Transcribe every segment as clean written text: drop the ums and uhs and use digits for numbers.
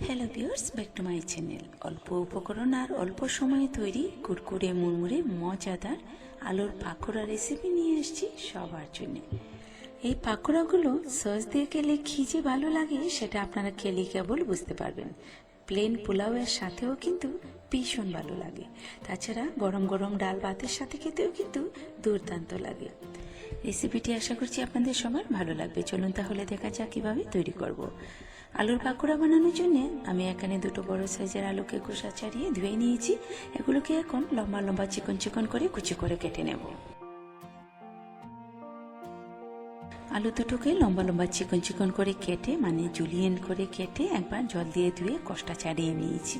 Hello viewers, back to my channel. অল্প উপকরণ আর অল্প সময়ে তৈরি কুরকুরে মুড়মুড়ে মজাদার আলুর পাকোড়া রেসিপি নিয়ে এসেছি সবার জন্য। এই পাকোড়াগুলো সস দিয়ে খেলে কি যে ভালো লাগে সেটা আপনারা খেলে কেবল বুঝতে পারবেন। প্লেন পোলাওয়ের সাথেও কিন্তু ভীষণ ভালো লাগে। তাছাড়া গরম গরম ডাল ভাতের সাথে খেতেও কিন্তু দুর্দান্ত লাগে। রেসিপিটি আশা করছি আপনাদের সবার ভালো লাগবে। চলুন তাহলে দেখা যাক কিভাবে তৈরি করব। আলুর পাকোড়া বানানোর জন্য আমি এখানে দুটো বড় সাইজের আলুকে খোসা ছাড়িয়ে ধুয়ে নিয়েছি। এগুলোকে এখন লম্বা লম্বা চিকন চিকন করে কুচি করে কেটে নেব। আলু দুটোকে লম্বা লম্বা চিকন চিকন করে কেটে জুলিয়েন করে কেটে একবার জল দিয়ে ধুয়ে কষটা ছাড়িয়ে নিয়েছি।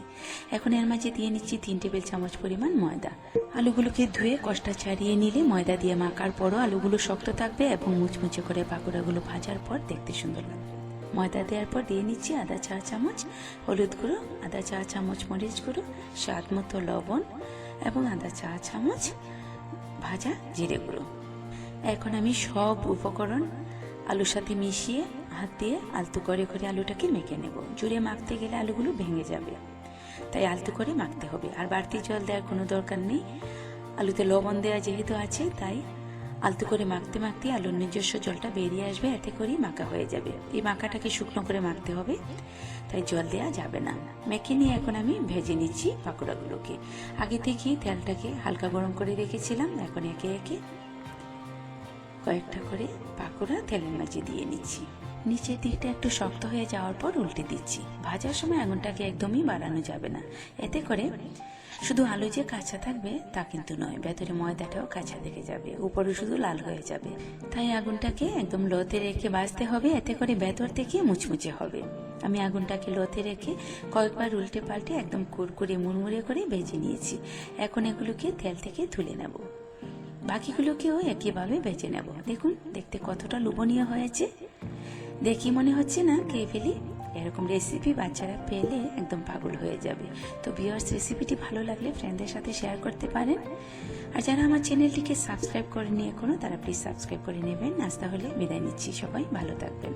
এখন এর মাঝে দিয়ে নিচ্ছি 3 টেবিল চামচ পরিমাণ ময়দা। আলুগুলোকে ধুয়ে কষটা ছাড়িয়ে নিলে ময়দা দিয়ে মাখার পরও আলুগুলো শক্ত থাকবে এবং মুচমুচে করে পাকোড়াগুলো ভাজার পর দেখতে সুন্দর লাগবে। ময়দা দেওয়ার পর দিয়ে নিচ্ছি আধা চা চামচ হলুদ গুঁড়ো, আধা চা চামচ মরিচ গুঁড়ো, স্বাদ মতো লবণ এবং আধা চা চামচ ভাজা জিরে গুঁড়ো। এখন আমি সব উপকরণ আলুর সাথে মিশিয়ে হাত দিয়ে আলতো করে করে আলুটাকে মেখে নেব। জুড়ে মাখতে গেলে আলুগুলো ভেঙে যাবে, তাই আলতো করে মাখতে হবে। আর বাড়তি জল দেওয়ার কোনো দরকার নেই। আলুতে লবণ দেওয়া যেহেতু আছে তাই আলতো করে মাখতে মাখতে আলুর নিজস্ব জলটা বেরিয়ে আসবে, এতে করেই মাখা হয়ে যাবে। এই মাখাটাকে শুকনো করে মাখতে হবে, তাই জল দেওয়া যাবে না। মেখে নিয়ে এখন আমি ভেজে নিচ্ছি পাকোড়াগুলোকে। আগে থেকেই তেলটাকে হালকা গরম করে রেখেছিলাম। এখন একে একে কয়েকটা করে পাকোড়া তেলের মাঝে দিয়ে নিচ্ছি। নিচের দিকটা একটু শক্ত হয়ে যাওয়ার পর উল্টে দিচ্ছি। ভাজার সময় আগুনটাকে একদমই বাড়ানো যাবে না, এতে করে শুধু আলু যে কাঁচা থাকবে তা কিন্তু নয়, ভেতরে ময়দাটাও কাঁচা থেকে যাবে, উপরে শুধু লাল হয়ে যাবে। তাই আগুনটাকে একদম লোতে রেখে ভাজতে হবে, এতে করে ভেতর থেকে মুচমুচে হবে। আমি আগুনটাকে লোতে রেখে কয়েকবার উল্টে পাল্টে একদম কুরকুরে মুড়মুড়ে করে ভেজে নিয়েছি। এখন এগুলোকে তেল থেকে তুলে নেব। বাকিগুলোকেও একইভাবে ভেজে নেব। দেখুন দেখতে কতটা লোভনীয় হয়েছে, দেখি মনে হচ্ছে না খেয়ে ফেলি। এরকম রেসিপি বাচ্চারা পেলে একদম পাগল হয়ে যাবে। তো ভিউয়ার্স, রেসিপিটি ভালো লাগলে ফ্রেন্ডদের সাথে শেয়ার করতে পারেন। আর যারা আমার চ্যানেলটিকে সাবস্ক্রাইব করেনি এখনো, তারা প্লিজ সাবস্ক্রাইব করে নেবেন। আজ তাহলে বিদায় নিচ্ছি, সবাই ভালো থাকবেন।